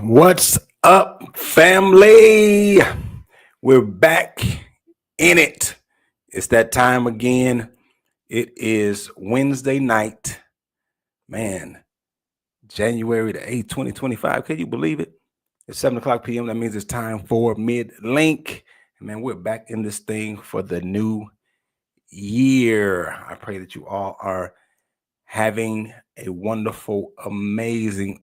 What's up, family? We're back in it. It's that time again. It is Wednesday night. Man, January the 8th, 2025. Can you believe it? It's 7 o'clock p.m. That means it's time for MidLink. Man, we're back in this thing for the new year. I pray that you all are having a wonderful, amazing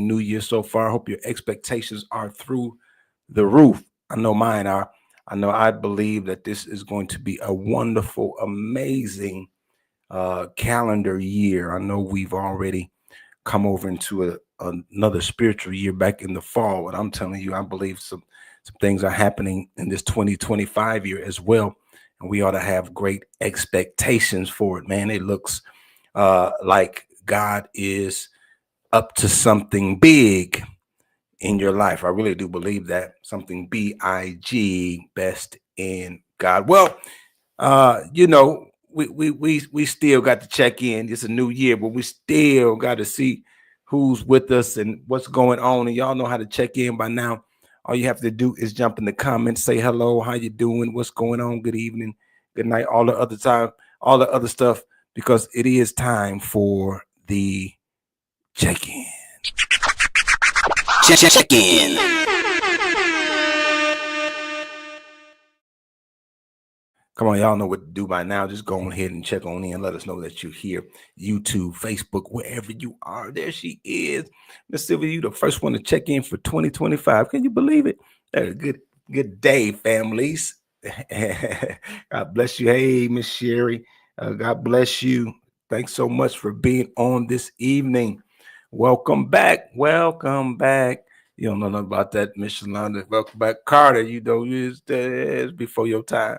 new year so far. I hope your expectations are through the roof. I know mine are. I believe that this is going to be a wonderful, amazing calendar year. I know we've already come over into another spiritual year back in the fall, but I'm telling you, I believe some things are happening in this 2025 year as well, and we ought to have great expectations for it. Man, it looks like God is up to something big in your life. I really do believe that. Something big, best in God. Well, we still got to check in. It's a new year, but we still got to see who's with us and what's going on. And y'all know how to check in by now. All you have to do is jump in the comments, say hello, how you doing, what's going on, good evening, good night, all the other stuff, because it is time for the check-in. Check-in. Come on, y'all know what to do by now. Just go ahead and check on in. Let us know that you're here. YouTube, Facebook, wherever you are. There she is. Miss Sylvia, you the first one to check in for 2025. Can you believe it? Good day, families. God bless you. Hey, Miss Sherry. God bless you. Thanks so much for being on this evening. Welcome back. Welcome back. You don't know nothing about that, Miss Shalonda. Welcome back, Carter. You know, it's before your time.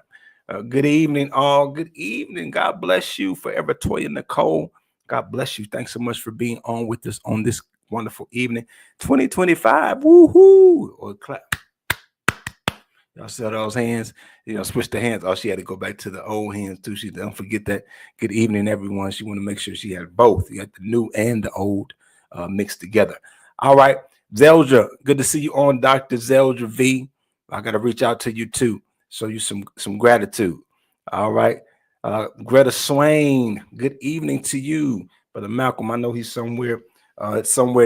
Good evening, all. Good evening. God bless you. Forever Toya Nicole. God bless you. Thanks so much for being on with us on this wonderful evening. 2025. Woohoo. Or clap. Y'all see those hands? Switch the hands. Oh, she had to go back to the old hands too. She don't forget that. Good evening, everyone. She want to make sure she had both. You got the new and the old mixed together. All right. Zeldra, good to see you on, Dr. Zeldra V. I got to reach out to you too. Show you some gratitude. All right. Greta Swain, good evening to you. Brother Malcolm, I know he's somewhere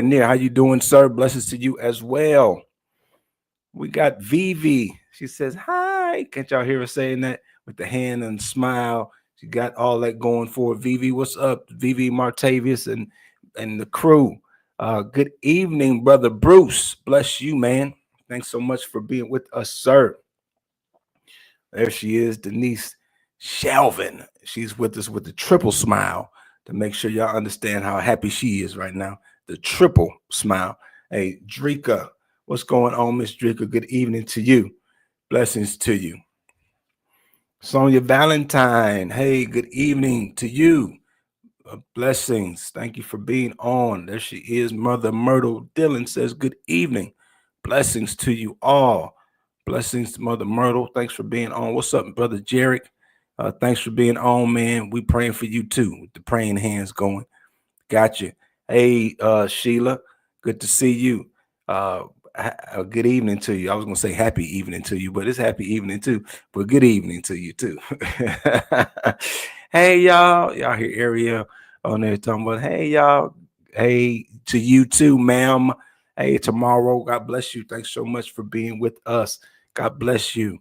near. How you doing, sir? Blessings to you as well. We got Vivi. She says, hi. Can't y'all hear her saying that with the hand and smile? She got all that going for her. Vivi, what's up? Vivi Martavius and the crew. Good evening, Brother Bruce. Bless you, man. Thanks so much for being with us, sir. There she is, Denise Shelvin. She's with us with the triple smile to make sure y'all understand how happy she is right now. The triple smile. Hey, Drika, what's going on, Miss Drika? Good evening to you. Blessings to you. Sonia Valentine. Hey, good evening to you. Blessings. Thank you for being on. There she is. Mother Myrtle Dillon says, good evening. Blessings to you all. Blessings to Mother Myrtle. Thanks for being on. What's up, Brother Jarek? Thanks for being on, man. We praying for you too, with the praying hands going. Got you. Hey, Sheila, good to see you. good evening to you. I was gonna say happy evening to you, but it's happy evening too. But good evening to you too. Hey y'all hear Ariel on there talking about hey y'all, hey to you too, ma'am. Hey tomorrow, God bless you. Thanks so much for being with us. God bless you.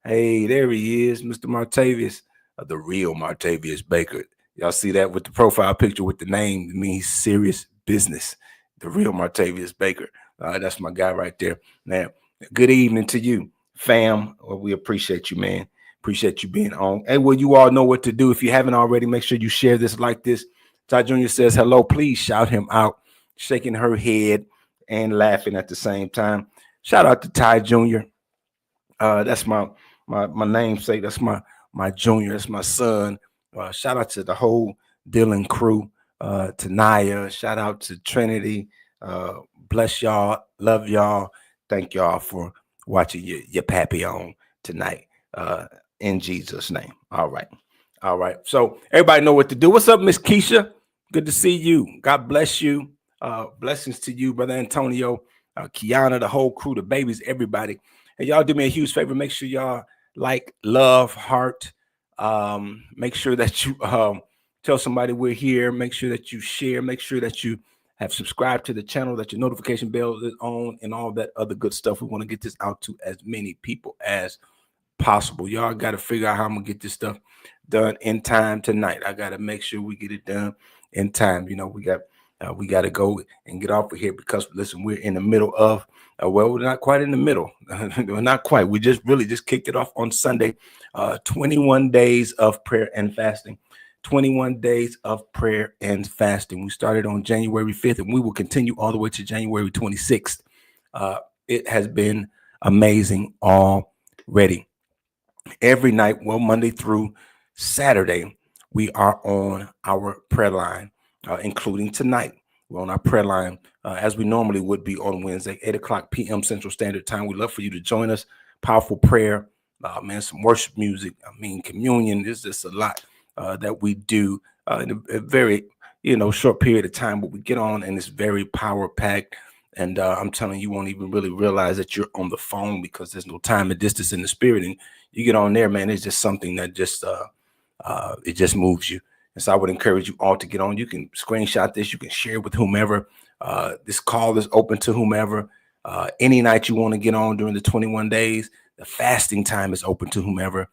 Hey, there he is, Mr. Martavius, the real Martavius Baker. Y'all see that with the profile picture with the name? It means serious business. The real Martavius Baker. That's my guy right there. Now, good evening to you, fam. Well, we appreciate you, man. Appreciate you being on. Hey, well, you all know what to do. If you haven't already, make sure you share this like this. Ty Jr. says hello. Please shout him out, shaking her head and laughing at the same time. Shout out to Ty Jr. That's my namesake. That's my junior. That's my son. Shout out to the whole Dylan crew. To Naya. Shout out to Trinity. Bless y'all. Love y'all. Thank y'all for watching your pappy on tonight. In Jesus' name. All right. All right. So everybody know what to do. What's up, Miss Keisha? Good to see you. God bless you. Blessings to you, Brother Antonio, Kiana, the whole crew, the babies, everybody. And y'all do me a huge favor. Make sure y'all like, love, heart. Make sure that you tell somebody we're here. Make sure that you share. Make sure that you have subscribed to the channel, that your notification bell is on, and all that other good stuff. We want to get this out to as many people as possible. Y'all got to figure out how I'm going to get this stuff done in time tonight. I got to make sure we get it done in time. You know, we got to go and get off of here because, listen, we're in the middle of, well, we're not quite in the middle. We're not quite. We just kicked it off on Sunday. 21 days of prayer and fasting. 21 days of prayer and fasting. We started on January 5th, and we will continue all the way to January 26th. It has been amazing already. Every night, well, Monday through Saturday, we are on our prayer line, including tonight. We're on our prayer line as we normally would be on Wednesday, 8:00 p.m. Central Standard Time. We'd love for you to join us. Powerful prayer, man, some worship music. I mean, communion. There's just a lot that we do in a very, short period of time, but we get on and it's very power packed. And I'm telling you, won't even really realize that you're on the phone because there's no time and distance in the spirit. And you get on there, man, it's just something that just it just moves you. And so I would encourage you all to get on. You can screenshot this. You can share with whomever. This call is open to whomever. Any night you want to get on during the 21 days, the fasting time is open to whomever.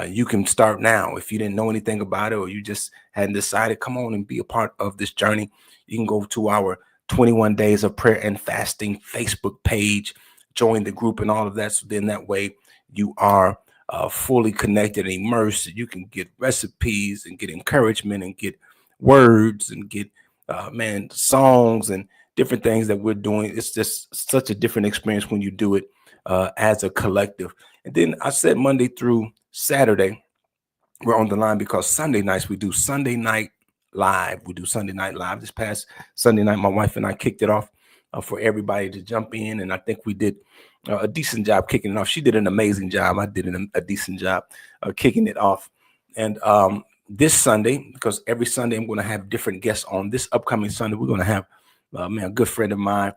You can start now. If you didn't know anything about it or you just hadn't decided, come on and be a part of this journey. You can go to our 21 Days of Prayer and Fasting Facebook page, join the group and all of that. So then that way you are fully connected and immersed. You can get recipes and get encouragement and get words and get, songs and different things that we're doing. It's just such a different experience when you do it as a collective. And then I said Monday through Saturday, we're on the line because Sunday nights we do Sunday Night Live. We do Sunday Night Live. This past Sunday night, my wife and I kicked it off for everybody to jump in. And I think we did a decent job kicking it off. She did an amazing job. I did a decent job kicking it off. And this Sunday, because every Sunday I'm going to have different guests on. This upcoming Sunday, we're going to have a good friend of mine,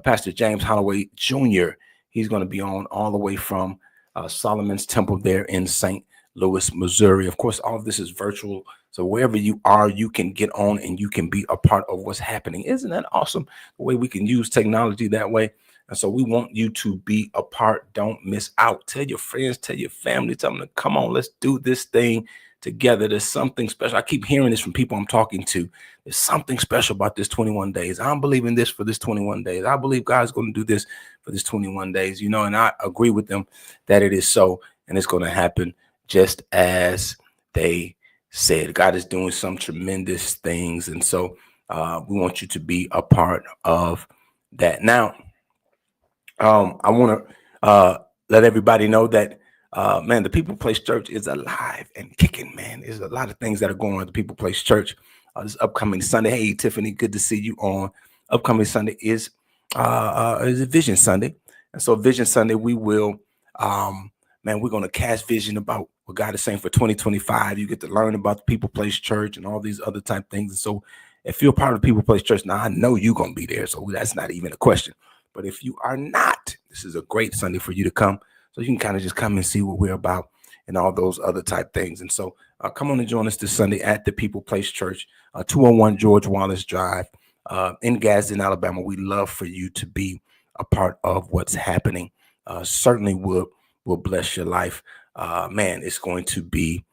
Pastor James Holloway Jr. He's going to be on all the way from Solomon's Temple there in St. Louis, Missouri. Of course, all of this is virtual. So wherever you are, you can get on and you can be a part of what's happening. Isn't that awesome? The way we can use technology that way. And so we want you to be a part. Don't miss out. Tell your friends, tell your family, tell them to come on, let's do this thing together. There's something special. I keep hearing this from people I'm talking to. There's something special about this 21 days. I'm believing this for this 21 days. I believe God's going to do this for this 21 days, and I agree with them that it is so, and it's going to happen just as they said. God is doing some tremendous things. And so we want you to be a part of that. Now, I want to let everybody know that, the People Place Church is alive and kicking, man. There's a lot of things that are going on at the People Place Church this upcoming Sunday. Hey, Tiffany, good to see you on. Upcoming Sunday is a Vision Sunday. And so Vision Sunday, we will, we're going to cast vision about what God is saying for 2025. You get to learn about the People Place Church and all these other type things. And so if you're part of the People Place Church, now I know you're going to be there. So that's not even a question. But if you are not, this is a great Sunday for you to come. So you can kind of just come and see what we're about and all those other type things. And so come on and join us this Sunday at the People Place Church, 201 George Wallace Drive in Gadsden, Alabama. We love for you to be a part of what's happening. Certainly will bless your life. Man, it's going to be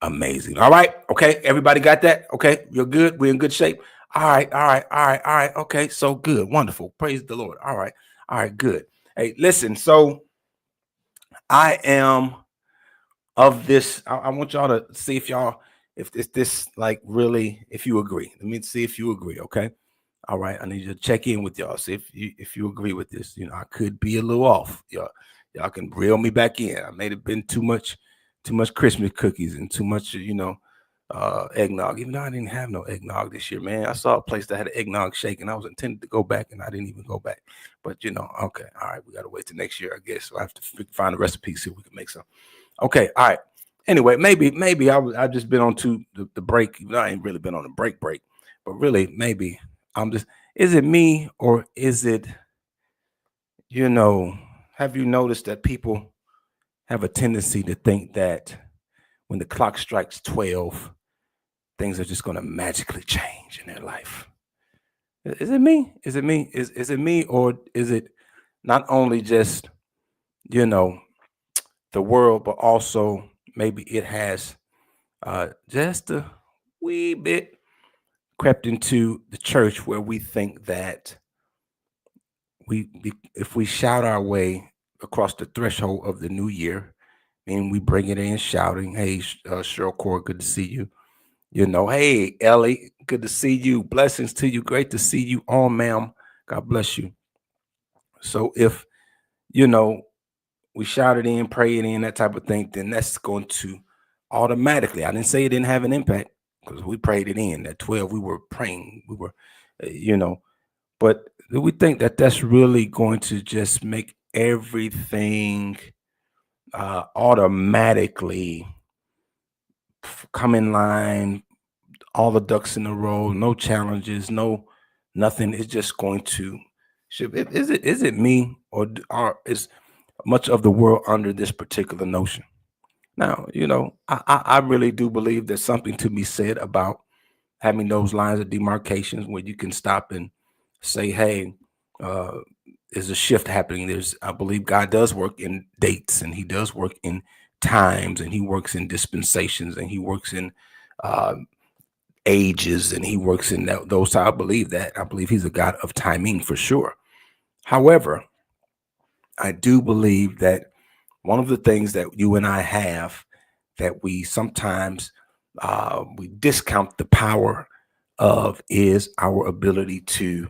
amazing. All right. Okay. Everybody got that? Okay. You're good. We're in good shape. All right. All right. All right. All right. Okay. So good. Wonderful. Praise the Lord. All right. All right. Good. Hey, listen. So I am of this. I want y'all to see if this like really, if you agree. Let me see if you agree. Okay. All right. I need you to check in with y'all. See if you agree with this. I could be a little off. Y'all can reel me back in. I may have been too much Christmas cookies and too much, eggnog. Even though I didn't have no eggnog this year, man. I saw a place that had an eggnog shake, and I was intended to go back, and I didn't even go back. But okay, all right, we gotta wait till next year, I guess. So I have to find a recipe, see if we can make some. Okay, all right. Anyway, maybe I've just been on to the break. I ain't really been on a break, but really maybe I'm just. Is it me or is it? Have you noticed that people have a tendency to think that when the clock strikes 12, things are just going to magically change in their life? Is it me? Is it me? Is it me, or is it not only just the world, but also maybe it has just a wee bit crept into the church where we think that if we shout our way across the threshold of the new year, and we bring it in shouting, "Hey, Cheryl Core, good to see you." Hey, Ellie, good to see you. Blessings to you. Great to see you on, ma'am. God bless you. So if, we shout it in, pray it in, that type of thing, then that's going to automatically, I didn't say it didn't have an impact because we prayed it in. At 12, we were praying. We were, but we think that that's really going to just make everything automatically come in line, all the ducks in a row, no challenges, no nothing. It's just going to. Is it me, or is much of the world under this particular notion? Now, I really do believe there's something to be said about having those lines of demarcations where you can stop and say, hey, there's a shift happening. I believe God does work in dates, and he does work in times, and he works in dispensations, and he works in uh, ages, and he works in those. I believe that. I believe he's a God of timing for sure. However, I do believe that one of the things that you and I have that we sometimes we discount the power of is our ability to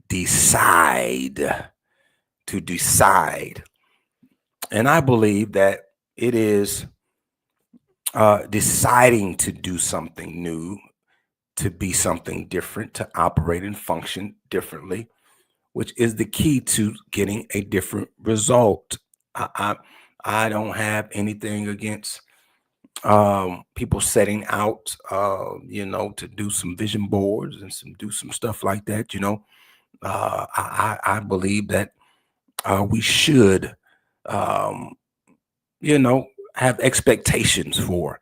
decide. To decide. And I believe that it is deciding to do something new, to be something different, to operate and function differently, which is the key to getting a different result. I don't have anything against people setting out, to do some vision boards and do some stuff like that. I believe that we should, um, have expectations for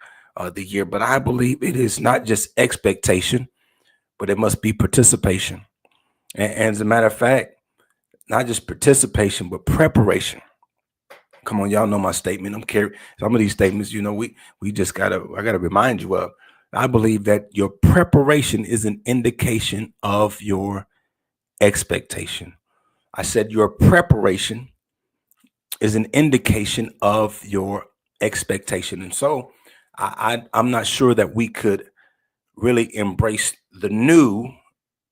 the year, but I believe it is not just expectation, but it must be participation. And as a matter of fact, not just participation, but preparation. Come on, y'all know my statement. I'm carrying some of these statements. We just I gotta remind you of. I believe that your preparation is an indication of your expectation. I said your preparation is an indication of your expectation, and so I'm not sure that we could really embrace the new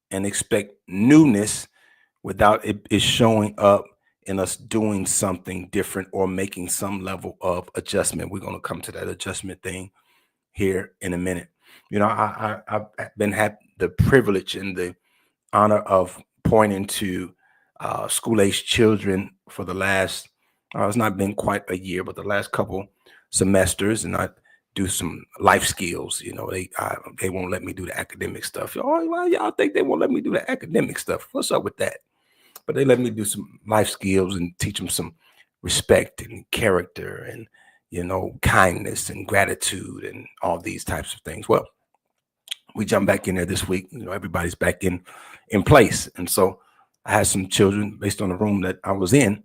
and expect newness without it showing up in us doing something different or making some level of adjustment. We're going to come to that adjustment thing here in a minute. I've been had the privilege and the honor of pointing to school-age children for the last, it's not been quite a year, but the last couple semesters, and I do some life skills. They won't let me do the academic stuff. Oh, well, y'all think they won't let me do the academic stuff? What's up with that? but they let me do some life skills and teach them some respect and character and, kindness and gratitude and all these types of things. Well, we jump back in there this week. Everybody's back in place. And so I had some children based on the room that I was in.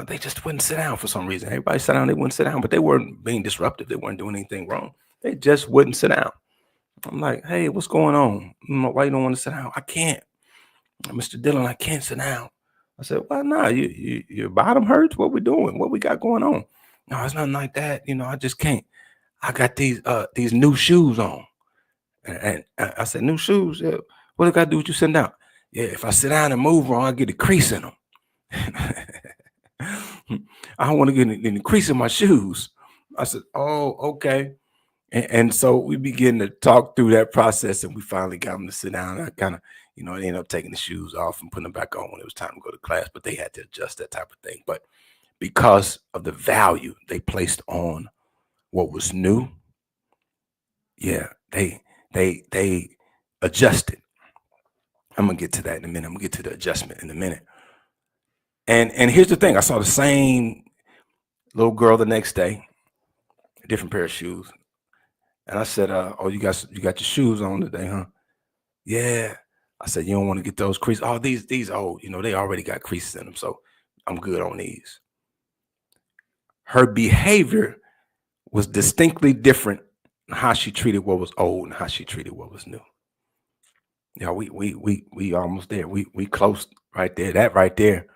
They just wouldn't sit down for some reason. Everybody sat down, they wouldn't sit down, but they weren't being disruptive. They weren't doing anything wrong. They just wouldn't sit down. I'm like, hey, what's going on? Why you don't want to sit down? I can't. Mr. Dillon, I can't sit down. I said, well, no, your bottom hurts. What we doing? What we got going on? No, it's nothing like that. I just can't. I got these new shoes on. And I said, new shoes? Yeah. What do I got to do with you sitting down? Yeah, if I sit down and move wrong, I get a crease in them. I don't want to get an crease in my shoes. I said, oh, okay. And so we begin to talk through that process, and we finally got them to sit down. I kind of, they ended up taking the shoes off and putting them back on when it was time to go to class, but they had to adjust that type of thing. But because of the value they placed on what was new, yeah, they adjusted. I'm gonna get to that in a minute. I'm gonna get to the adjustment in a minute. And here's the thing: I saw the same little girl the next day, a different pair of shoes, and I said, "Oh, you got your shoes on today, huh?" Yeah. I said, "You don't want to get those creases? Oh, these old, they already got creases in them, so I'm good on these." Her behavior was distinctly different in how she treated what was old and how she treated what was new. Yeah, we almost there. We close right there. That right there.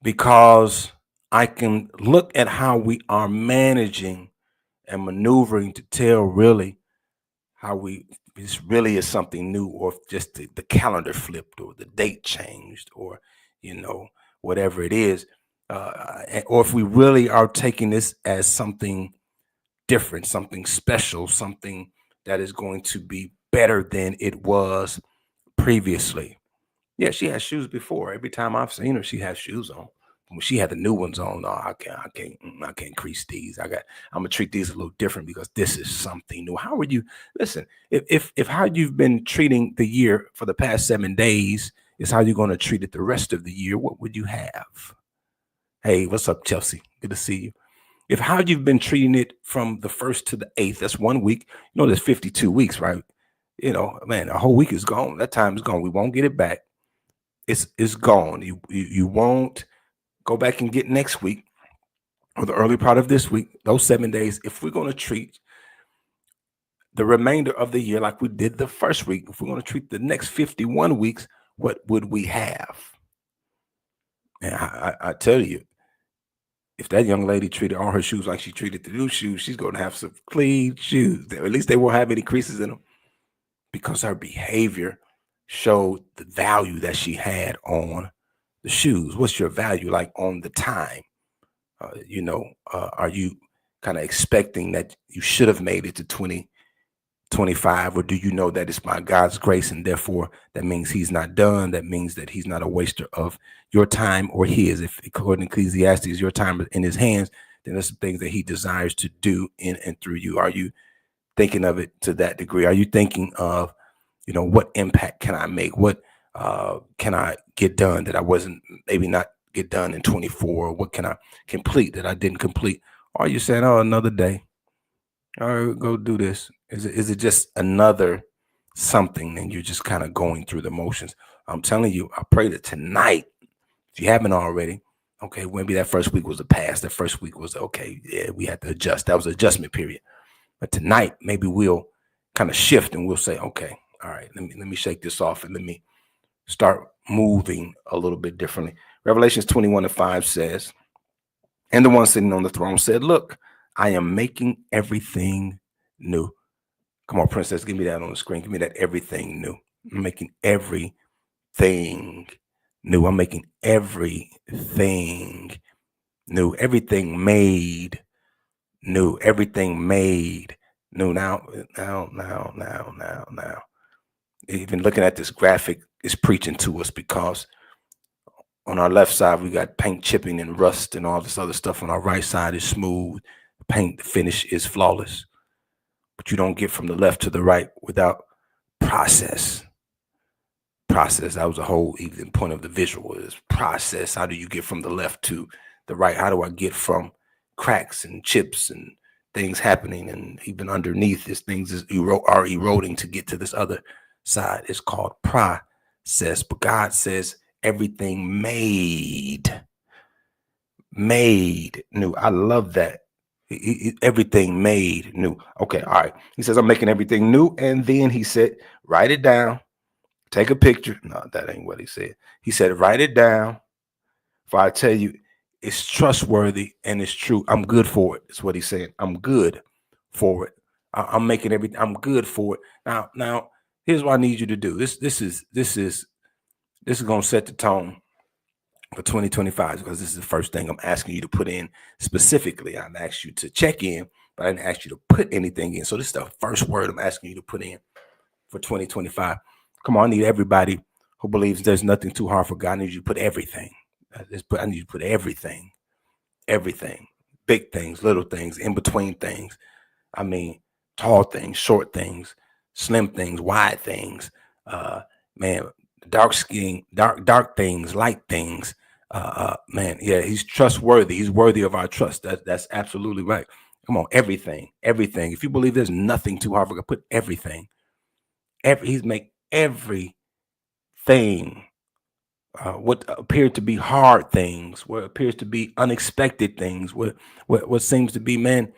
Because I can look at how we are managing and maneuvering to tell really how this really is something new, or if just the calendar flipped or the date changed, or whatever it is, or if we really are taking this as something different, something special, something that is going to be better than it was previously. Yeah, she had shoes before. Every time I've seen her, she has shoes on. When she had the new ones on, no, I can't crease these. I'm gonna treat these a little different because this is something new. How would you listen? If how you've been treating the year for the past 7 days is how you're gonna treat it the rest of the year, what would you have? Hey, what's up, Chelsea? Good to see you. If how you've been treating it from the 1st to the 8th, that's 1 week. There's 52 weeks, right? Man, a whole week is gone. That time is gone. We won't get it back. It's gone. You won't go back and get next week or the early part of this week, those 7 days. If we're going to treat the remainder of the year like we did the first week, if we're going to treat the next 51 weeks, what would we have? And I tell you, if that young lady treated all her shoes like she treated the new shoes, she's going to have some clean shoes. At least they won't have any creases in them, because her behavior showed the value that she had on the shoes. What's your value like on the time? Are you kind of expecting that you should have made it to 2025, or do you know that it's by God's grace and therefore that means he's not done? That means that he's not a waster of your time or his. If according to Ecclesiastes, your time is in his hands, then there's some things that he desires to do in and through you. Are you thinking of it to that degree? Are you thinking of, what impact can I make? What can I get done that I wasn't maybe not get done in 24? What can I complete that I didn't complete? Or are you saying, oh, another day? All right, go do this. Is it just another something and you're just kind of going through the motions? I'm telling you, I pray that tonight, if you haven't already, okay, maybe that first week was a pass. That first week was okay. Yeah, we had to adjust. That was an adjustment period. But tonight, maybe we'll kind of shift and we'll say, okay, all right, let me shake this off and let me start moving a little bit differently. Revelations 21:5 says, and the one sitting on the throne said, look, I am making everything new. Come on, princess, give me that on the screen. Give me that everything new. I'm making everything new. I'm making everything new. Everything made new. Everything made new. Now. Even looking at this graphic is preaching to us, because on our left side, we got paint chipping and rust and all this other stuff. On our right side is smooth. The paint finish is flawless. But you don't get from the left to the right without process. process. That was the whole even point of the visual is process. How do you get from the left to the right? How do I get from cracks and chips and things happening and even underneath this things are eroding to get to this other side? It's called process. But God says everything made new. I love that. Everything made new. Okay, all right. He says, I'm making everything new. And then he said, write it down. Take a picture. No, that ain't what he said. He said, write it down. For I tell you, it's trustworthy and it's true. I'm good for it. That's what he's saying. I'm good for it. I'm making everything. I'm good for it. Now, here's what I need you to do. This is going to set the tone for 2025 because this is the first thing I'm asking you to put in specifically. I've asked you to check in, but I didn't ask you to put anything in. So this is the first word I'm asking you to put in for 2025. Come on, I need everybody who believes there's nothing too hard for God. I need you to put everything. I need you to put everything, big things, little things, in between things. I mean, tall things, short things, slim things, wide things, man, dark skin, dark things, light things. Man, yeah, he's trustworthy. He's worthy of our trust. That's absolutely right. Come on, everything. If you believe there's nothing too hard for God, put everything. He's make everything. What appeared to be hard things, what appears to be unexpected things, what seems to be, man,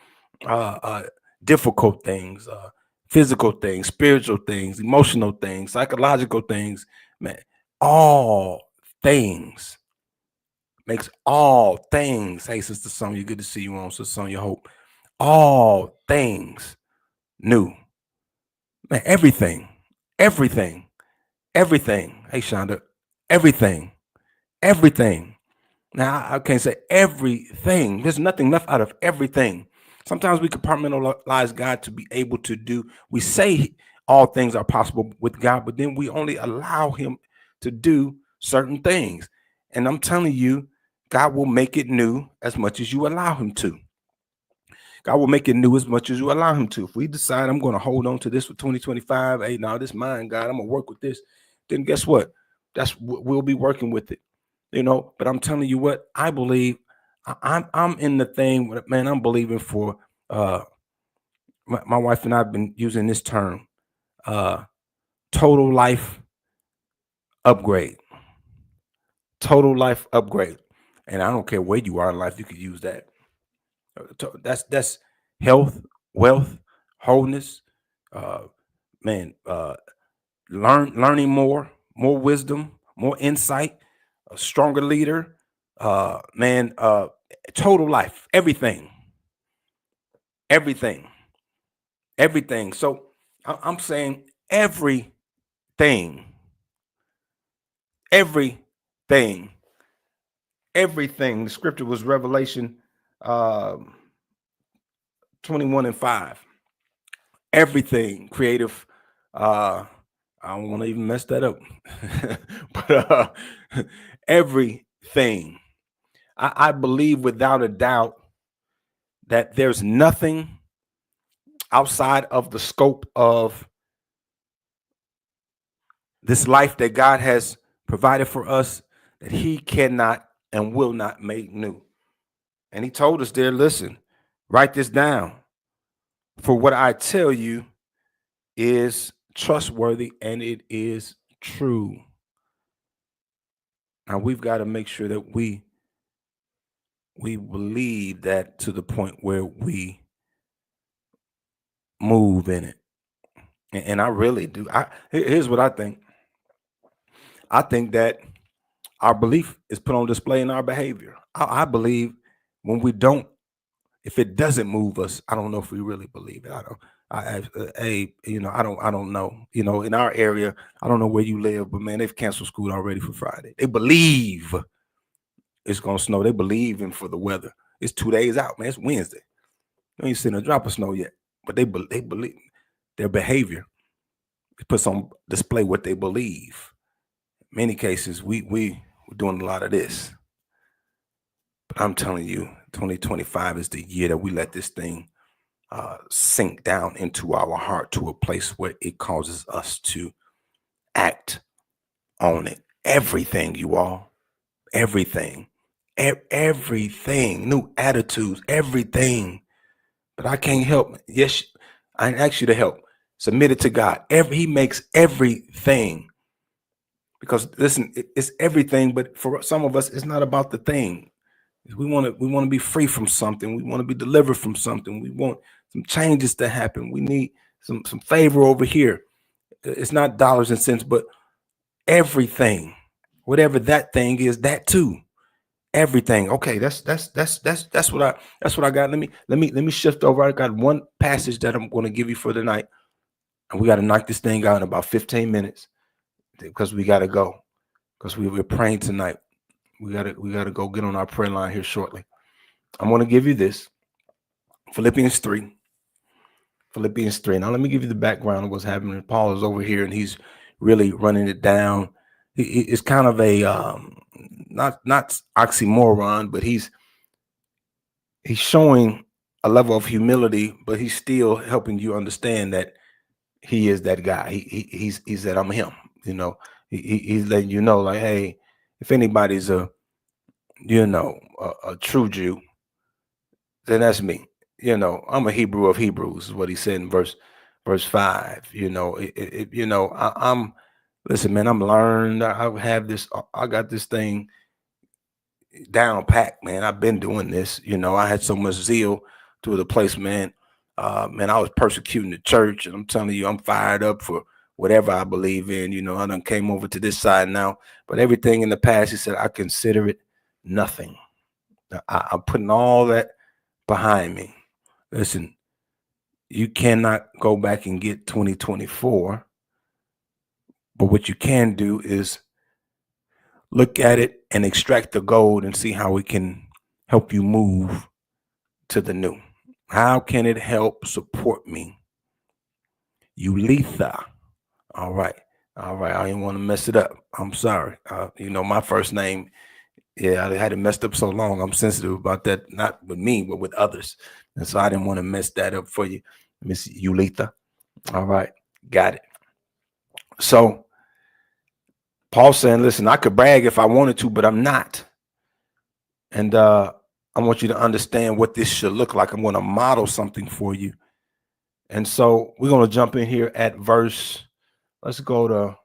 difficult things, physical things, spiritual things, emotional things, psychological things, man, all things makes all things. Hey, Sister Sonya, good to see you on. Sister Sonya Hope. All things new. Man, everything. Hey, Shonda, everything. Now, I can't say everything. There's nothing left out of everything. Sometimes we compartmentalize God to be able to do. We say all things are possible with God, but then we only allow him to do certain things. And I'm telling you, God will make it new as much as you allow him to. God will make it new as much as you allow him to. If we decide I'm going to hold on to this for 2025, hey, now this mine, God, I'm going to work with this, then guess what? We'll be working with it. But I'm telling you what, I believe I'm in the thing, man. I'm believing for my wife and I've been using this term, total life upgrade. And I don't care where you are in life, you could use that. That's health, wealth, wholeness, man, learning more wisdom, more insight, a stronger leader, man, total life, everything. So I'm saying everything. The scripture was Revelation 21:5. Everything creative. I don't want to even mess that up. But everything. I believe without a doubt that there's nothing outside of the scope of this life that God has provided for us that he cannot and will not make new. And he told us there, listen, write this down. For what I tell you is trustworthy and it is true. Now we've got to make sure that we believe that to the point where we move in it. And I really do. Here's what I think. I think that our belief is put on display in our behavior. I believe when we don't, if it doesn't move us, I don't know if we really believe it. I don't know. In our area, I don't know where you live, but man, they've canceled school already for Friday. They believe it's gonna snow. They believe in for the weather. It's 2 days out, man. It's Wednesday. You ain't seen a drop of snow yet, but they believe their behavior. It puts on display what they believe. In many cases, we're doing a lot of this. But I'm telling you, 2025 is the year that we let this thing sink down into our heart to a place where it causes us to act on it. Everything, you all. Everything. Everything. New attitudes. Everything. But I can't help. Yes, I ask you to help. Submit it to God. He makes everything. Because listen, it's everything, but for some of us, it's not about the thing. We want to be free from something. We want to be delivered from something. We want some changes to happen. We need some favor over here. It's not dollars and cents, but everything. Whatever that thing is, that too. Everything. Okay, that's what I got. Let me shift over. I got one passage that I'm going to give you for tonight, and we got to knock this thing out in about 15 minutes because we got to go because we're praying tonight. We gotta go get on our prayer line here shortly. I'm going to give you this Philippians 3. Philippians 3. Now let me give you the background of what's happening. Paul is over here and he's really running it down. It's kind of a not oxymoron, but he's showing a level of humility, but he's still helping you understand that he is that guy. He's that I'm him. You know, he's letting you know, like, hey, if anybody's a true Jew, then that's me. You know, I'm a Hebrew of Hebrews, is what he said in verse 5. You know, I'm listen, man, I'm learned. I have this. I got this thing down packed, man. I've been doing this. You know, I had so much zeal to the place, man. Man, I was persecuting the church, and I'm telling you, I'm fired up for whatever I believe in. You know, I done came over to this side now, but everything in the past, he said, I consider it nothing. I'm putting all that behind me. Listen, you cannot go back and get 2024, but what you can do is look at it and extract the gold and see how it can help you move to the new. How can it help support me? Ulitha. All right. I didn't want to mess it up. I'm sorry. My first name, yeah, I had it messed up so long. I'm sensitive about that, not with me, but with others. And so I didn't want to mess that up for you, Miss Ulitha. All right. Got it. So Paul's saying, listen, I could brag if I wanted to, but I'm not. And I want you to understand what this should look like. I'm going to model something for you. And so we're going to jump in here at let's go to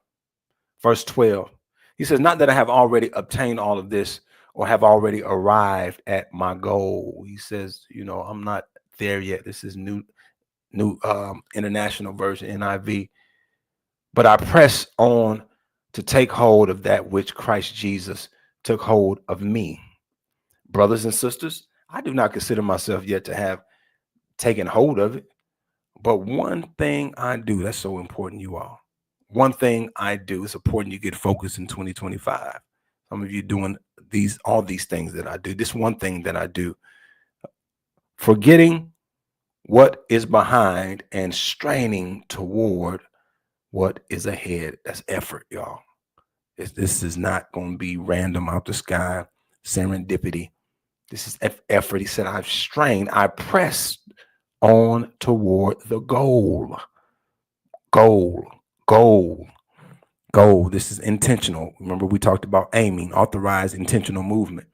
verse 12. He says, not that I have already obtained all of this or have already arrived at my goal. He says, I'm not there yet. This is new international version, NIV. But I press on to take hold of that which Christ Jesus took hold of me. Brothers and sisters, I do not consider myself yet to have taken hold of it. But one thing I do, that's so important, you all. One thing I do, it's important you get focused in 2025. Some of you doing all these things that I do. This one thing that I do, forgetting what is behind and straining toward what is ahead. That's effort, y'all. This is not going to be random out the sky, serendipity. This is effort. He said, I've strained, I pressed on toward the goal. Goal. This is intentional. Remember, we talked about aiming, authorized intentional movement.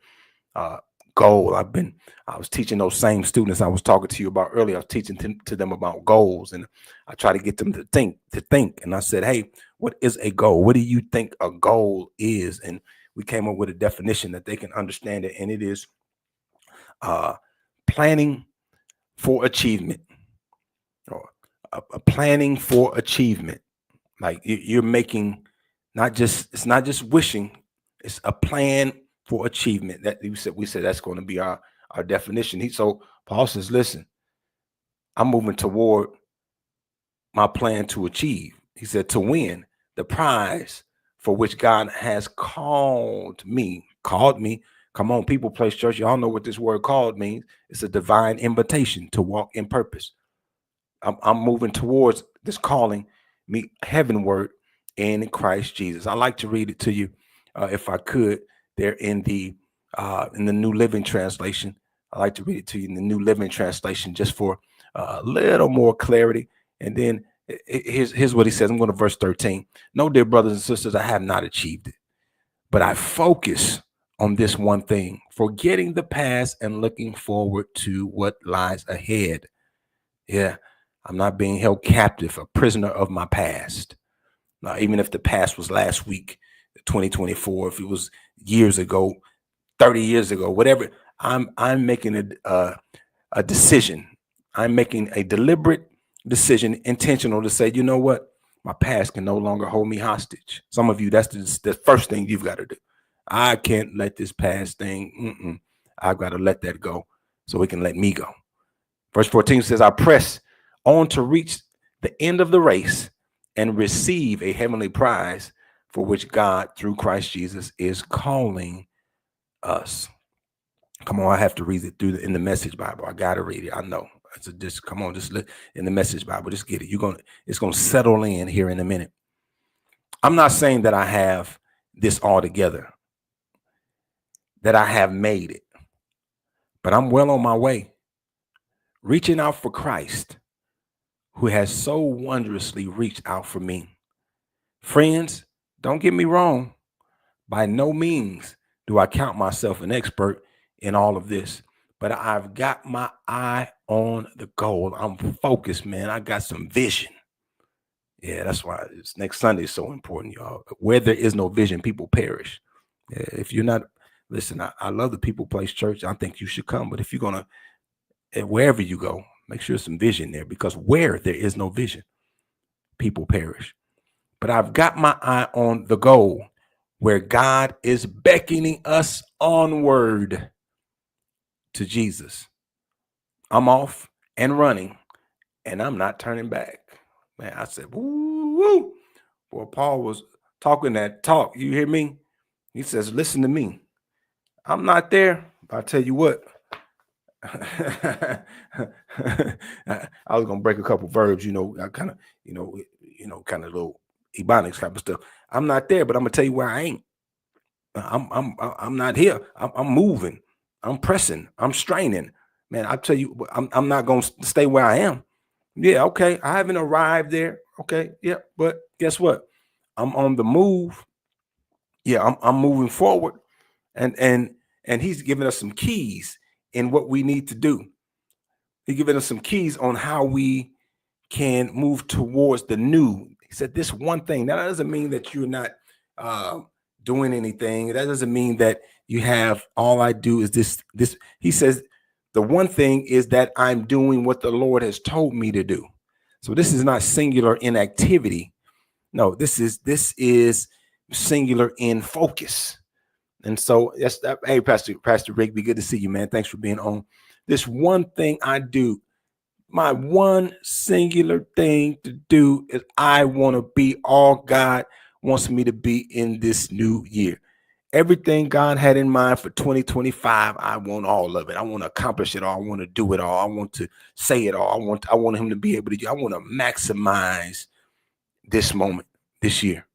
Goal. I was teaching those same students I was talking to you about earlier. I was teaching to them about goals, and I try to get them to think. And I said, hey, what is a goal? What do you think a goal is? And we came up with a definition that they can understand it. And it is planning for achievement, or a planning for achievement. Like you're making it's not just wishing, it's a plan for achievement. That we said that's going to be our definition. So Paul says, listen, I'm moving toward my plan to achieve. He said, to win the prize for which God has called me. Come on, People Place Church. Y'all know what this word called means. It's a divine invitation to walk in purpose. I'm moving towards this calling me heavenward in Christ Jesus. I like to read it to you, if I could. There in the New Living Translation. I like to read it to you in the New Living Translation just for a little more clarity. And then Here's what he says. I'm going to verse 13. No, dear brothers and sisters, I have not achieved it, but I focus on this one thing, forgetting the past and looking forward to what lies ahead. Yeah, I'm not being held captive, a prisoner of my past. Now, even if the past was last week, 2024, if it was years ago, 30 years ago, whatever, I'm making a decision. I'm making a deliberate decision, intentional, to say, you know what? My past can no longer hold me hostage. Some of you, that's the first thing you've got to do. I can't let this past thing, I've got to let that go so it can let me go. Verse 14 says, I press on to reach the end of the race and receive a heavenly prize for which God, through Christ Jesus, is calling us. Come on, I have to read it in the Message Bible. I gotta read it. I know. So just come on, just look in the Message Bible. Just get it. It's gonna settle in here in a minute. I'm not saying that I have this all together, that I have made it, but I'm well on my way, reaching out for Christ, who has so wondrously reached out for me. Friends, don't get me wrong. By no means do I count myself an expert in all of this, but I've got my eye on the goal. I'm focused, man. I got some vision. Yeah, that's why it's next Sunday is so important, y'all. Where there is no vision, people perish. Yeah, if you're not, listen, I love the People Place Church. I think you should come. But if you're going to, wherever you go, make sure some vision there, because where there is no vision, people perish. But I've got my eye on the goal, where God is beckoning us onward to Jesus. I'm off and running, and I'm not turning back. Man, I said, woo, woo. Boy, Paul was talking that talk. You hear me? He says, listen to me. I'm not there. I'll tell you what. I was gonna break a couple verbs, I kind of, kind of little ebonics type of stuff. I'm not there, but I'm gonna tell you where I ain't. I'm not here. I'm moving. I'm pressing. I'm straining. Man, I tell you, I'm not gonna stay where I am. Yeah, okay. I haven't arrived there. Okay, yeah, but guess what? I'm on the move. Yeah, I'm moving forward, and he's giving us some keys in what we need to do. He's giving us some keys on how we can move towards the new. He said this one thing. Now, that doesn't mean that you're not doing anything. That doesn't mean that you have all I do is this. He says the one thing is that I'm doing what the Lord has told me to do. So this is not singular inactivity. No, this is singular in focus. And so that's that. Hey, Pastor Rigby, good to see you, man. Thanks for being on. This one thing I do, my one singular thing to do, is I want to be all God wants me to be in this new year. Everything God had in mind for 2025, I want all of it. I want to accomplish it all. I want to do it all. I want to say it all. I want him to be able to. I want to maximize this moment, this year.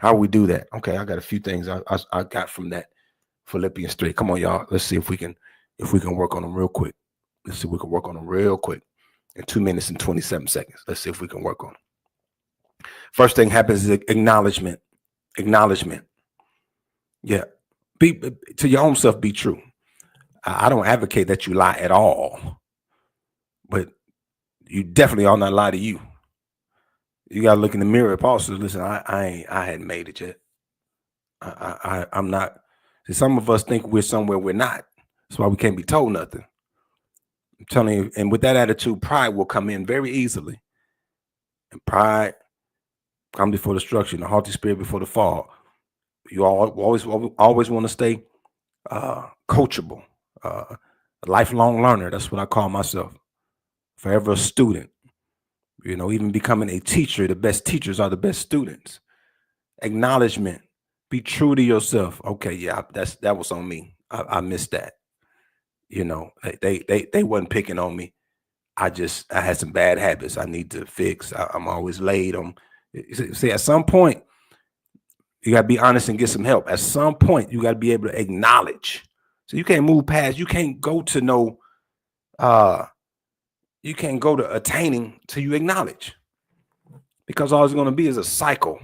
How we do that? Okay, I got a few things I got from that Philippians 3. Come on, y'all. Let's see if we can work on them real quick. Let's see if we can work on them real quick in 2 minutes and 27 seconds. Let's see if we can work on them. First thing happens is acknowledgement. Acknowledgement. Yeah. Be to your own self, be true. I don't advocate that you lie at all, but you definitely are not lie to you. You gotta look in the mirror. Paul says, listen, I hadn't made it yet. I'm not. See, some of us think we're somewhere we're not. That's why we can't be told nothing. I'm telling you, and with that attitude, pride will come in very easily. And pride comes before destruction, the haughty spirit before the fall. You always want to stay coachable, a lifelong learner. That's what I call myself. Forever a student. Even becoming a teacher, the best teachers are the best students. Acknowledgement. Be true to yourself. Okay, yeah, that was on me. I missed that. They wasn't picking on me. I had some bad habits I need to fix. I'm always late on. See, at some point, you got to be honest and get some help. At some point, you got to be able to acknowledge. So you can't move past. You can't go to you can't go to attaining till you acknowledge. because all it's going to be is a cycle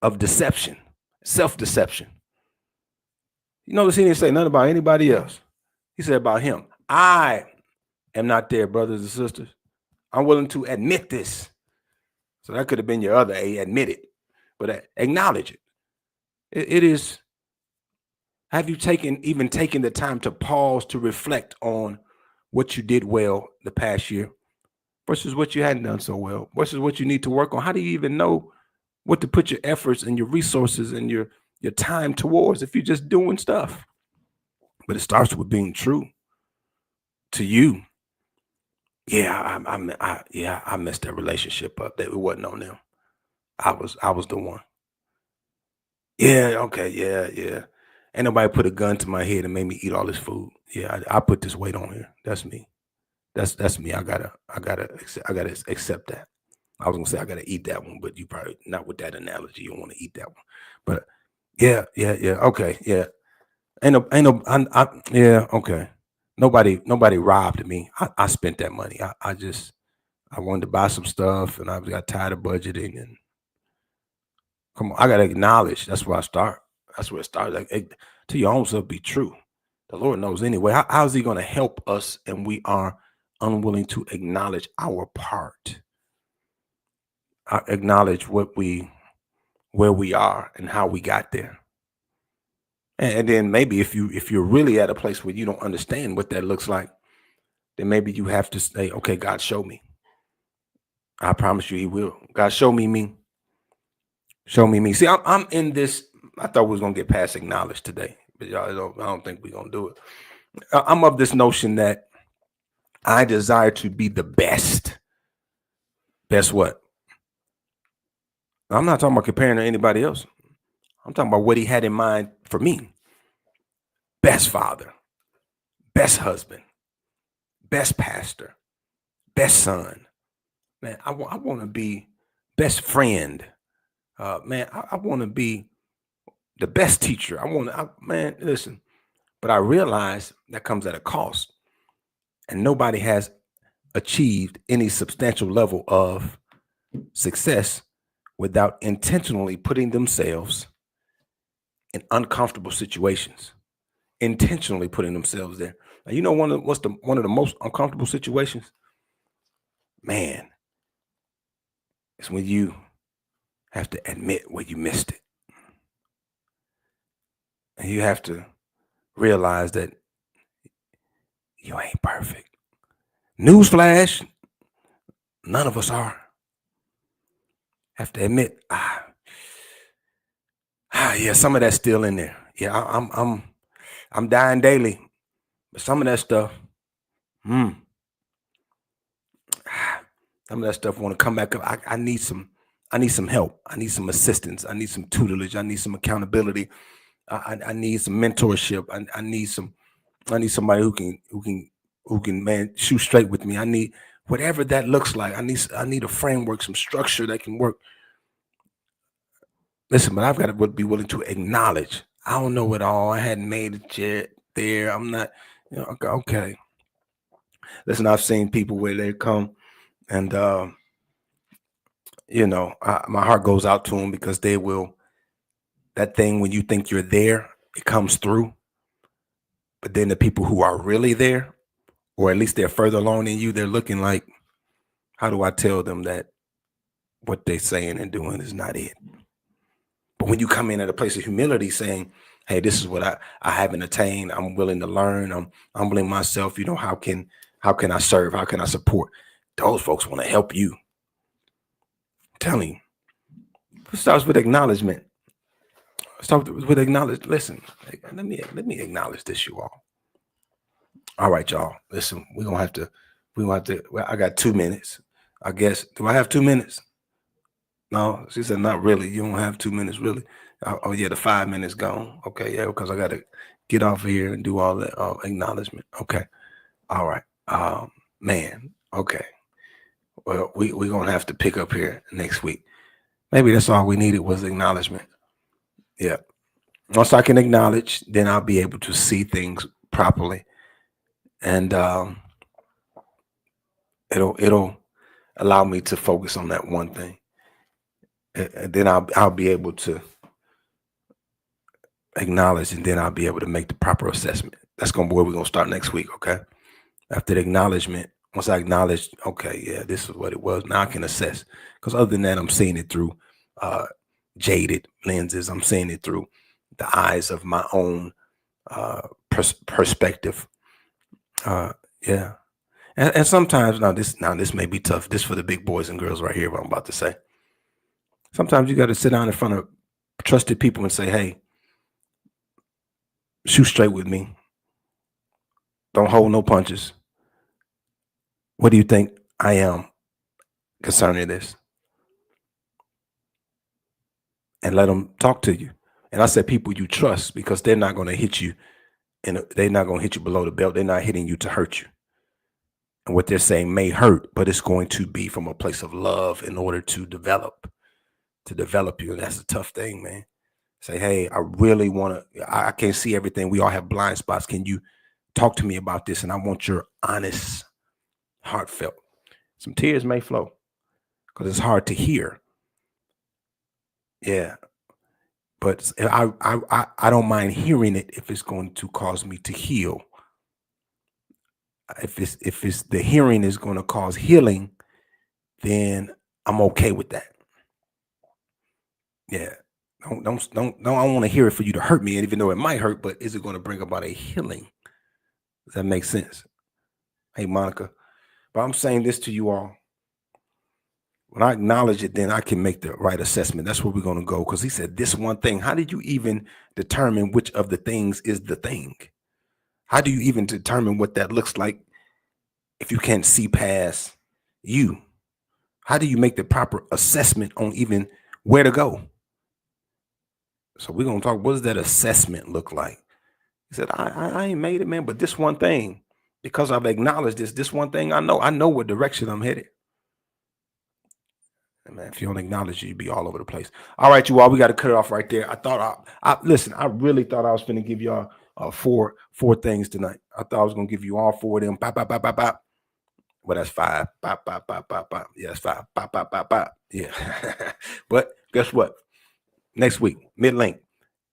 of deception, self-deception. You notice he didn't say nothing about anybody else. He said about him. I am not there, brothers and sisters. I'm willing to admit this. So that could have been your other A, admit it, but acknowledge it. It is, have you even taken the time to pause to reflect on what you did well the past year versus what you hadn't done so well versus what you need to work on? How do you even know what to put your efforts and your resources and your time towards if you're just doing stuff? But it starts with being true to you. Yeah, I messed that relationship up. That it wasn't on them. I was the one. Yeah, okay, yeah. Ain't nobody put a gun to my head and made me eat all this food. Yeah, I put this weight on here. That's me. That's me. I gotta accept that. I was gonna say I gotta eat that one, but you probably not with that analogy. You don't want to eat that one. But yeah. Okay, yeah. Yeah, okay. Nobody robbed me. I spent that money. I wanted to buy some stuff and I got tired of budgeting and come on, I gotta acknowledge. That's where I start. That's where it starts. Like, to your own self, be true. The Lord knows anyway. How's he gonna help us and we are unwilling to acknowledge our part? Acknowledge where we are and how we got there. And then maybe if you're really at a place where you don't understand what that looks like, then maybe you have to say, okay, God, show me. I promise you he will. God, show me me. Show me me. See, I'm in this. I thought we was gonna get past acknowledge today, but y'all, I don't think we're gonna do it. I'm of this notion that I desire to be the best. Best what? I'm not talking about comparing to anybody else. I'm talking about what he had in mind for me. Best father, best husband, best pastor, best son. Man, I want to be best friend. Man, I want to be the best teacher. Man, listen. But I realize that comes at a cost. And nobody has achieved any substantial level of success without intentionally putting themselves in uncomfortable situations. Intentionally putting themselves there. Now, you know one of the most uncomfortable situations? Man, it's when you have to admit where you missed it. And you have to realize that you ain't perfect. Newsflash, none of us are. Have to admit, yeah, some of that's still in there. Yeah, I'm dying daily, but some of that stuff, some of that stuff want to come back up. I need some help. I need some assistance. I need some tutelage. I need some accountability. I need some mentorship. I need somebody who can man shoot straight with me. I need whatever that looks like. I need a framework, some structure that can work. Listen, but I've got to be willing to acknowledge. I don't know it all. I hadn't made it yet there. I'm not, okay. Listen, I've seen people where they come and, my heart goes out to them because they will, that thing when you think you're there, it comes through. But then the people who are really there, or at least they're further along than you, they're looking like, how do I tell them that what they're saying and doing is not it? But when you come in at a place of humility saying, hey, this is what I haven't attained. I'm willing to learn. I'm humbling myself. How can I serve? How can I support? Those folks want to help you. I'm telling you. It starts with acknowledgement. Listen, let me acknowledge this, you all. All right, y'all. Listen, we have to, well, I got 2 minutes. I guess. Do I have 2 minutes? No, she said, not really. You don't have 2 minutes, really. Oh yeah, the 5 minutes gone. Okay, yeah, because I got to get off of here and do all that acknowledgement. Okay, all right. Man, okay. Well, we're going to have to pick up here next week. Maybe that's all we needed was acknowledgement. Yeah. Once I can acknowledge, then I'll be able to see things properly. And it'll allow me to focus on that one thing. and then I'll be able to acknowledge, and then I'll be able to make the proper assessment. That's gonna be where we're gonna start next week. Okay. After the acknowledgement, once I acknowledge, okay, yeah, this is what it was. Now I can assess. Because other than that, I'm seeing it through uh, jaded lenses. I'm seeing it through the eyes of my own perspective. Yeah, and sometimes now this may be tough. This for the big boys and girls right here. What I'm about to say. Sometimes you got to sit down in front of trusted people and say, "Hey, shoot straight with me. Don't hold no punches. What do you think I am concerning this?" And let them talk to you. And I said people you trust, because they're not going to hit you, and they're not going to hit you below the belt. They're not hitting you to hurt you. And what they're saying may hurt, but it's going to be from a place of love in order to develop you. And that's a tough thing, man. Say, hey, I really want to, I can't see everything. We all have blind spots. Can you talk to me about this? And I want your honest, heartfelt. Some tears may flow because it's hard to hear. Yeah. But I don't mind hearing it if it's going to cause me to heal. If it's the hearing is going to cause healing, then I'm okay with that. Yeah. Don't I want to hear it for you to hurt me, even though it might hurt, but is it going to bring about a healing? Does that make sense? Hey, Monica. But I'm saying this to you all. When I acknowledge it, then I can make the right assessment. That's where we're going to go. Because he said this one thing. How did you even determine which of the things is the thing? How do you even determine what that looks like if you can't see past you? How do you make the proper assessment on even where to go? So we're going to talk, what does that assessment look like? He said, I ain't made it, man, but this one thing, because I've acknowledged this one thing, I know what direction I'm headed. And man, if you don't acknowledge it, you'd be all over the place. All right, you all, we got to cut it off right there. I thought listen, I really thought I was going to give y'all four things tonight. I thought I was going to give you all four of them. Bop, bop, bop, bop, bop. Well, that's five. Bop, bop, bop, bop, bop. Yeah, that's five. Bop, bop, bop, bop. Yeah. But guess what? Next week, MidLink.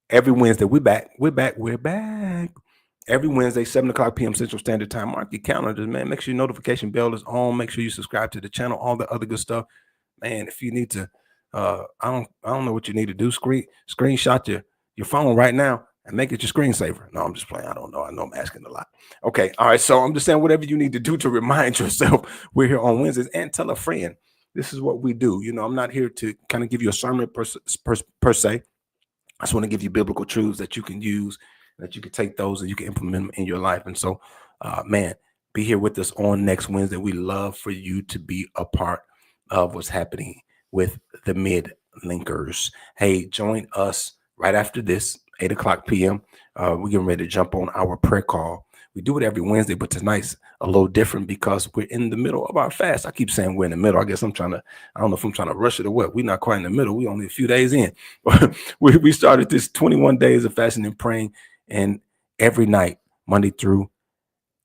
Every Wednesday, we're back. Every Wednesday, 7:00 p.m. Central Standard Time. Mark your calendars, man. Make sure your notification bell is on. Make sure you subscribe to the channel, all the other good stuff. Man, if you need to, I don't know what you need to do. Screenshot your phone right now and make it your screensaver. No, I'm just playing. I don't know. I know I'm asking a lot. Okay. All right. So I'm just saying whatever you need to do to remind yourself we're here on Wednesdays, and tell a friend. This is what we do. You know, I'm not here to kind of give you a sermon per se. I just want to give you biblical truths that you can use, that you can take those and you can implement them in your life. And so, man, be here with us on next Wednesday. We love for you to be a part of what's happening with the MidLinkers. Hey, join us right after this, 8:00 p.m. We're getting ready to jump on our prayer call. We do it every Wednesday, but tonight's a little different because we're in the middle of our fast. I keep saying we're in the middle. I guess I don't know if I'm trying to rush it or what. We're not quite in the middle. We're only a few days in. we started this 21 days of fasting and praying, and every night, Monday through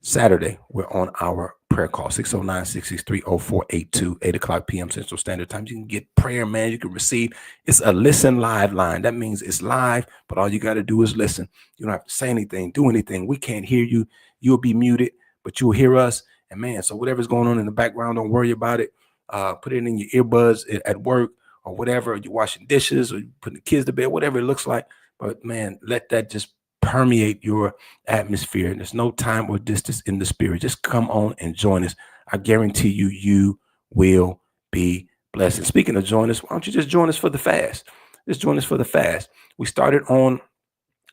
Saturday, we're on our prayer call, 609-663-0482, 8:00 p.m. Central Standard Time. You can get prayer, man. You can receive. It's a listen live line. That means it's live, but all you got to do is listen. You don't have to say anything, do anything. We can't hear you. You'll be muted, but you'll hear us. And man, so whatever's going on in the background, don't worry about it. Put it in your earbuds at work or whatever. You're washing dishes or you're putting the kids to bed, whatever it looks like. But man, let that just permeate your atmosphere. And there's no time or distance in the spirit. Just come on and join us. I guarantee you will be blessed. And speaking of join us, why don't you just join us for the fast? Just join us for the fast. We started on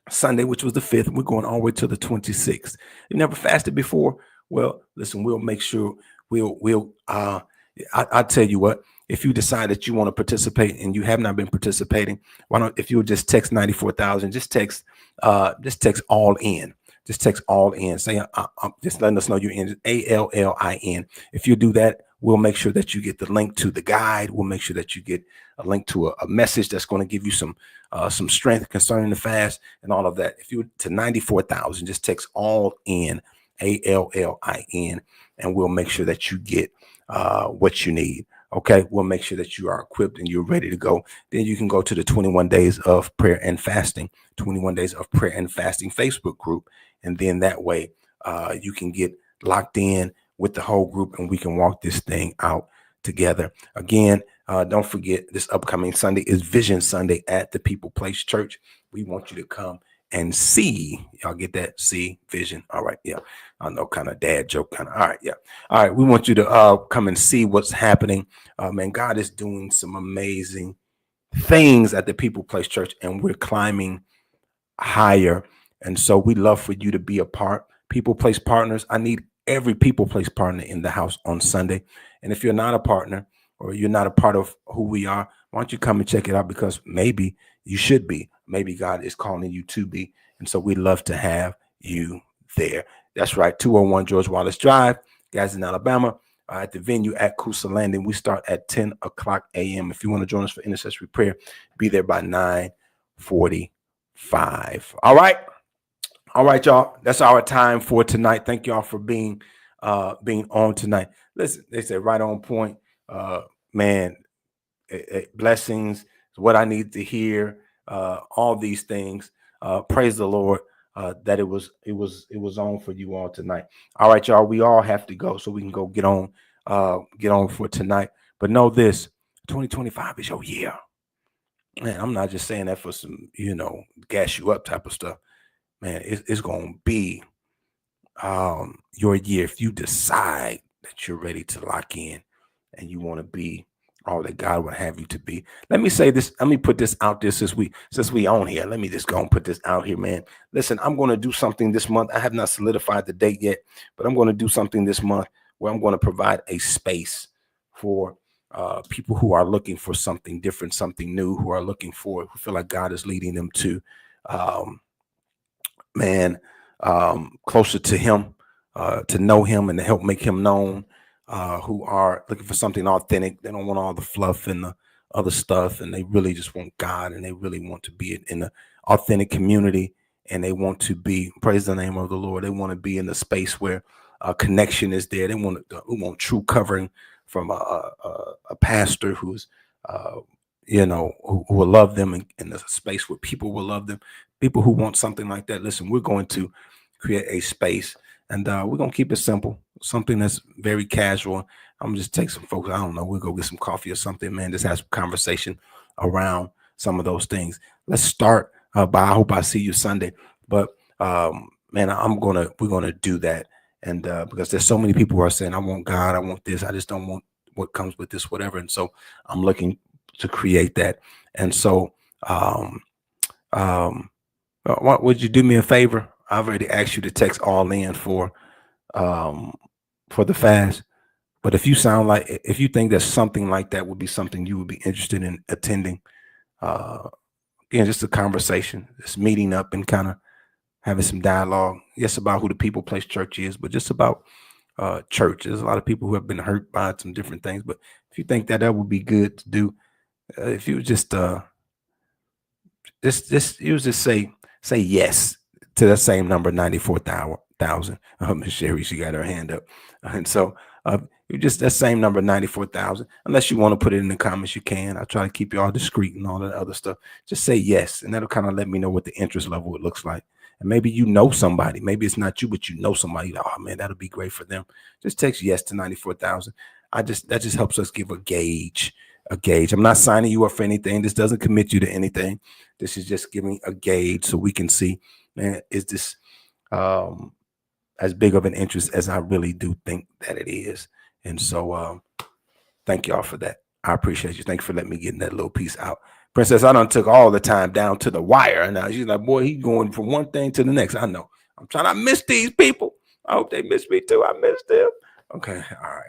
Sunday, which was the 5th. We're going all the way to the 26th. You never fasted before? Well, listen, we'll make sure I tell you what, if you decide that you want to participate and you have not been participating, why don't, if you'll just text 94,000, just text all in. Just text all in. Say, just letting us know you're in, ALLIN. If you do that, we'll make sure that you get the link to the guide. We'll make sure that you get a link to a message that's going to give you some strength concerning the fast and all of that. If you to 94,000, just text all in, ALLIN, and we'll make sure that you get what you need. Okay, we'll make sure that you are equipped and you're ready to go. Then you can go to the 21 days of prayer and fasting, 21 days of prayer and fasting Facebook group. And then that way you can get locked in with the whole group and we can walk this thing out together. Again, don't forget this upcoming Sunday is Vision Sunday at the People Place Church. We want you to come and see. Y'all get that? See, vision. All right. Yeah. I know, kind of dad joke, kind of. All right. Yeah. All right. We want you to come and see what's happening. Man, God is doing some amazing things at the People Place Church, and we're climbing higher. And so we love for you to be a part. People Place partners. I need every People Place partner in the house on Sunday. And if you're not a partner or you're not a part of who we are, why don't you come and check it out? Because maybe you should be. Maybe God is calling you to be. And so we'd love to have you there. That's right. 201 George Wallace Drive, Gadsden, Alabama. At the venue at Coosa Landing. We start at 10 o'clock a.m. If you want to join us for intercessory prayer, be there by 9:45. All right. All right, y'all. That's our time for tonight. Thank y'all for being on tonight. Listen, they said right on point. Man, blessings is what I need to hear. All these things. Praise the Lord. That it was on for you all tonight. All right, y'all. We all have to go, so we can go get on for tonight. But know this: 2025 is your year. Man, I'm not just saying that for some, gas you up type of stuff. Man, it's gonna be your year if you decide that you're ready to lock in and you want to be all that God would have you to be. Let me say this. Let me put this out there since we on here. Let me just go and put this out here, man. Listen, I'm going to do something this month. I have not solidified the date yet, but I'm going to do something this month where I'm going to provide a space for people who are looking for something different, something new, who feel like God is leading them to, closer to him, to know him and to help make him known, who are looking for something authentic. They don't want all the fluff and the other stuff, and they really just want God, and they really want to be in an authentic community, and they want to be, praise the name of the Lord, they want to be in a space where connection is there. They want true covering from a pastor who's who will love them, in a space where people will love them. People who want something like that. Listen, we're going to create a space, and we're going to keep it simple, something that's very casual. I'm going to just take some folks, I don't know, we'll go get some coffee or something, man, just have some conversation around some of those things. Let's start by, I hope I see you Sunday. But man, we're going to do that. And because there's so many people who are saying, I want God, I want this, I just don't want what comes with this, whatever. And so I'm looking to create that. And so what would you do me a favor? I've already asked you to text all in for the fast. But if you think that something like that would be something you would be interested in attending, again, just a conversation, just meeting up and kind of having some dialogue, yes, about who the People Place Church is, but just about church. There's a lot of people who have been hurt by some different things. But if you think that would be good to do, if you just say yes to that same number, 94,000. Miss Sherry, she got her hand up. And so you just that same number, 94,000. Unless you want to put it in the comments, you can. I try to keep you all discreet and all that other stuff. Just say yes, and that'll kind of let me know what the interest level it looks like. And maybe you know somebody. Maybe it's not you, but you know somebody. Oh man, that'll be great for them. Just text yes to 94,000. That just helps us give a gauge. I'm not signing you up for anything. This doesn't commit you to anything. This is just giving a gauge so we can see, man, is this as big of an interest as I really do think that it is. And so thank y'all for that. I appreciate you. Thank you for letting me get that little piece out. Princess, I done took all the time down to the wire. And now she's like, boy, he's going from one thing to the next. I know. I'm trying to miss these people. I hope they miss me too. I miss them. Okay. All right.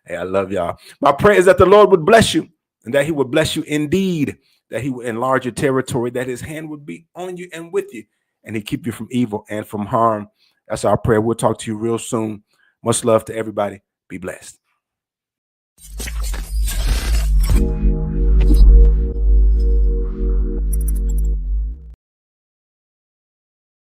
Hey, I love y'all. My prayer is that the Lord would bless you, and that he would bless you indeed, that he would enlarge your territory, that his hand would be on you and with you, and he keep you from evil and from harm. That's our prayer. We'll talk to you real soon. Much love to everybody. Be blessed.